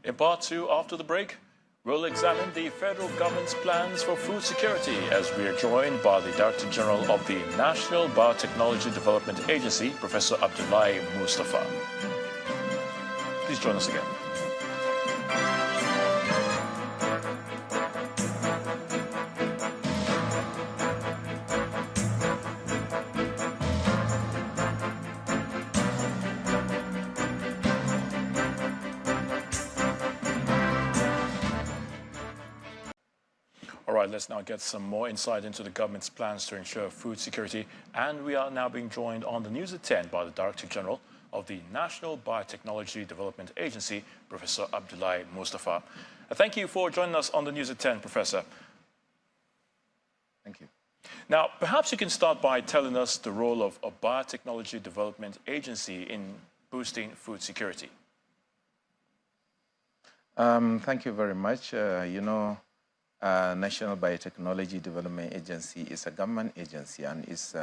In part two, after the break, we'll examine the federal government's plans for food security as we are joined by the Director General of the National Biotechnology Development Agency, Professor ABDULLAHI MUSTAPHA. Please join us again. All right, let's now get some more insight into the government's plans to ensure food security. And we are now being joined on the news at 10 by the Director General of the National Biotechnology Development Agency, Professor ABDULLAHI MUSTAPHA. Thank you for joining us on the news at 10, Professor. Thank you. Now, perhaps you can start by telling us the role of a biotechnology development agency in boosting food security. Thank you very much. National Biotechnology Development Agency is a government agency and is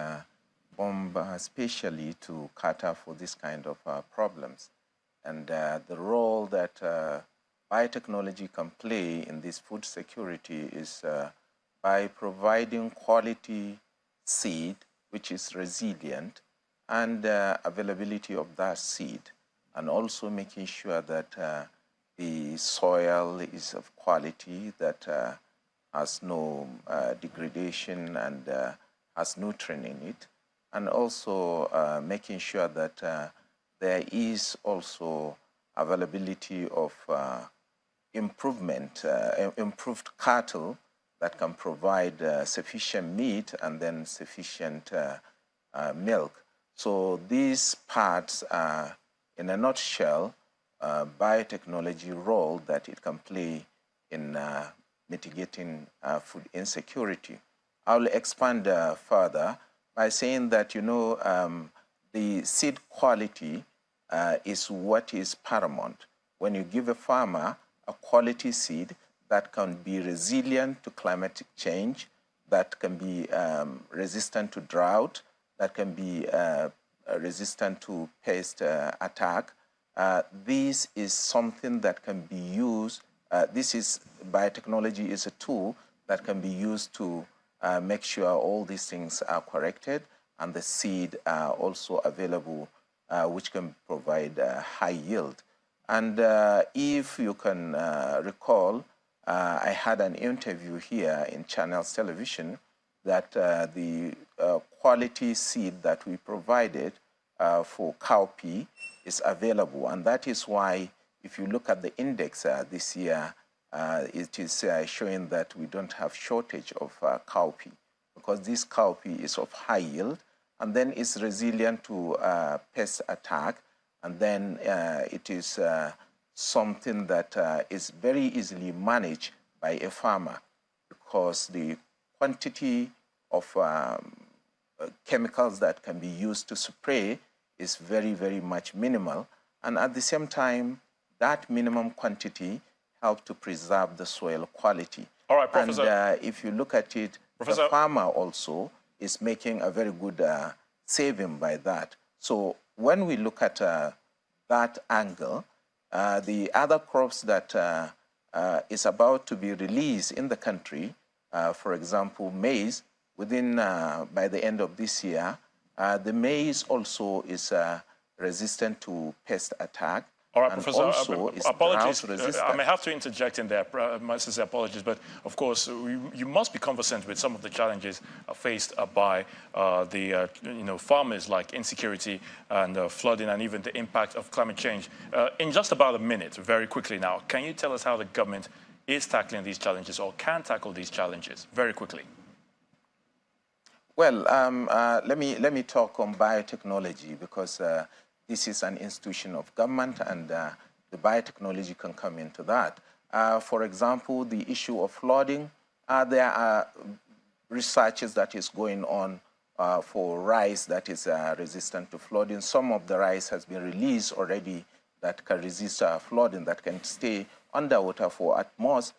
formed specially to cater for this kind of problems. And the role that biotechnology can play in this food security is by providing quality seed, which is resilient, and availability of that seed, and also making sure that the soil is of quality, that has no degradation and has nutrient in it, and also making sure that there is also availability of improved cattle that can provide sufficient meat and then sufficient milk. So these parts are, in a nutshell, biotechnology role that it can play in mitigating food insecurity. I'll expand further by saying that, the seed quality is what is paramount. When you give a farmer a quality seed that can be resilient to climatic change, that can be resistant to drought, that can be resistant to pest attack, this is something that can be used. Biotechnology is a tool that can be used to make sure all these things are corrected and the seed are also available, which can provide high yield. And if you can recall, I had an interview here in Channels Television that the quality seed that we provided for cowpea is available, and that is why, if you look at the index this year, it is showing that we don't have shortage of cowpea, because this cowpea is of high yield, and then it's resilient to pest attack, and then it is something that is very easily managed by a farmer, because the quantity of chemicals that can be used to spray is very, very much minimal, and at the same time, that minimum quantity helps to preserve the soil quality. All right, Professor. And if you look at it, Professor, the farmer also is making a very good saving by that. So when we look at that angle, the other crops that is about to be released in the country, for example, maize, within by the end of this year, the maize also is resistant to pest attack. All right, Professor, apologies. I may have to interject in there, my sincere apologies, but of course, you must be conversant with some of the challenges faced by the farmers, like insecurity and flooding, and even the impact of climate change. In just about a minute, very quickly now, can you tell us how the government is tackling these challenges or can tackle these challenges very quickly? Well, let me talk on biotechnology, because this is an institution of government, and the biotechnology can come into that. For example, the issue of flooding, there are researches that is going on for rice that is resistant to flooding. Some of the rice has been released already that can resist flooding, that can stay underwater for at most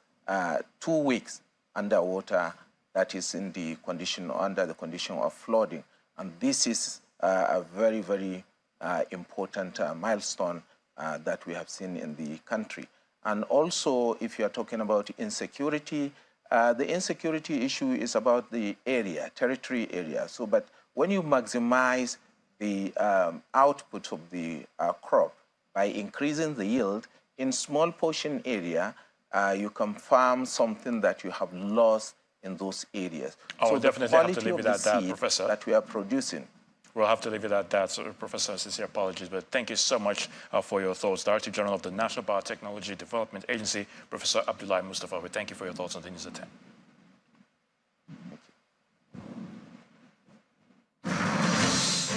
2 weeks underwater, that is in the condition, under the condition of flooding. And this is a very, very important milestone that we have seen in the country. And also, if you are talking about insecurity, the insecurity issue is about the area, territory area. So, but when you maximize the output of the crop by increasing the yield in small portion area, you can farm something that you have lost in those areas. So definitely have to leave it at that, Professor. That we are producing. We'll have to leave it at that, so Professor. Sincere apologies, but thank you so much for your thoughts. Director General of the National Biotechnology Development Agency, Professor Abdullahi Mustafa. We thank you for your thoughts on the news at 10.